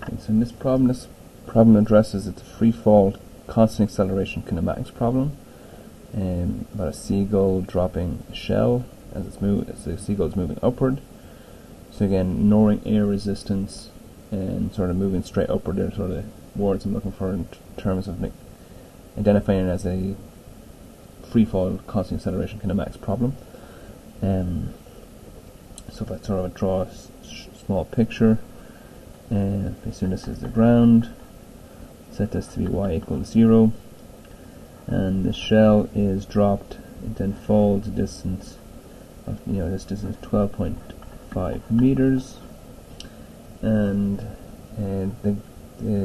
Okay, so in this problem addresses it's a free fall constant acceleration kinematics problem, about a seagull dropping a shell as the seagull is moving upward. So again, ignoring air resistance and sort of moving straight upward, there are sort of words I'm looking for in terms of identifying it as a free fall constant acceleration kinematics problem. So if I sort of draw a small picture, assume this is the ground, set this to be y equals 0, and the shell is dropped. It then falls a distance of, this distance is 12.5 meters, and the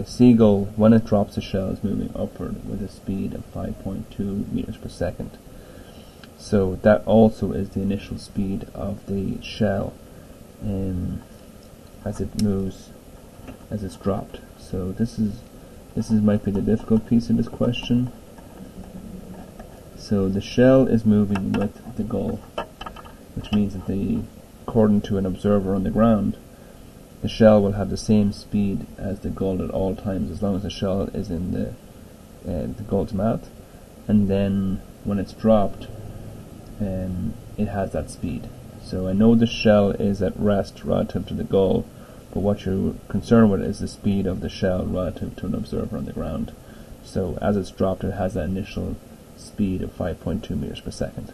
seagull, when it drops the shell, is moving upward with a speed of 5.2 meters per second. So that also is the initial speed of the shell as it moves, as it's dropped. So this might be the difficult piece of this question. So the shell is moving with the gull, which means that according to an observer on the ground, the shell will have the same speed as the gull at all times, as long as the shell is in the gull's mouth. And then when it's dropped, it has that speed. So I know the shell is at rest relative to the gull, but what you're concerned with is the speed of the shell relative to an observer on the ground. So as it's dropped, it has that initial speed of 5.2 meters per second.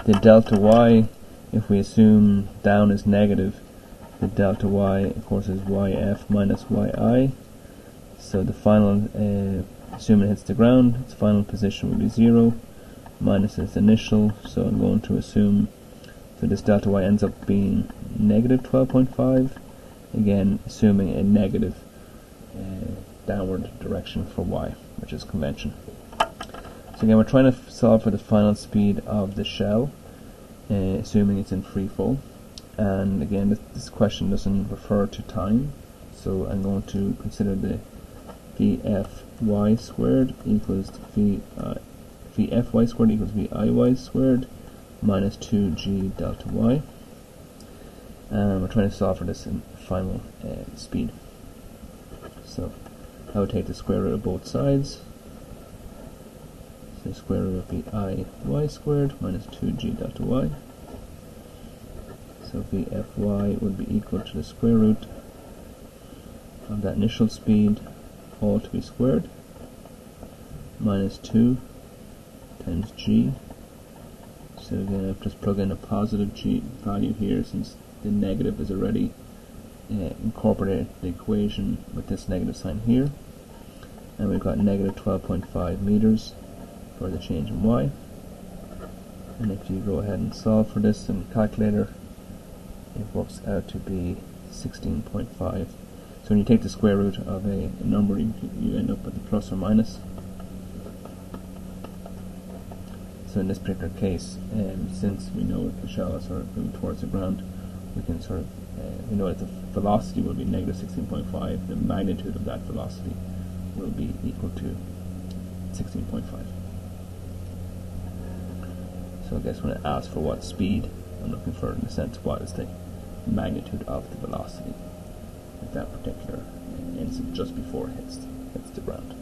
The delta y, if we assume down is negative, the delta y, of course, is yf minus yi. So the final, assuming it hits the ground, its final position will be 0, minus its initial, so I'm going to assume, so this delta y ends up being negative 12.5, again assuming a negative downward direction for y, which is convention. So again, we're trying to solve for the final speed of the shell, assuming it's in free fall. And again, this question doesn't refer to time, so I'm going to consider the Vfy squared equals Vfy squared equals Viy squared minus 2g delta y. And we're trying to solve for this in final speed. So I would take the square root of both sides. So square root of Viy squared minus 2g delta y. So Vfy would be equal to the square root of that initial speed, all to be squared, minus 2 times g. So again, I've just plug in a positive g value here, since the negative is already incorporated in the equation with this negative sign here. And we've got negative 12.5 meters for the change in y. And if you go ahead and solve for this in the calculator, it works out to be 16.5. So when you take the square root of a number, you end up with a plus or minus. So in this particular case, since we know that the shell is sort of moving towards the ground, we can sort of, we know that the velocity will be negative 16.5, the magnitude of that velocity will be equal to 16.5. So I guess when it asks for what speed, I'm looking for, in a sense, what is the magnitude of the velocity at that particular instant just before it hits the ground.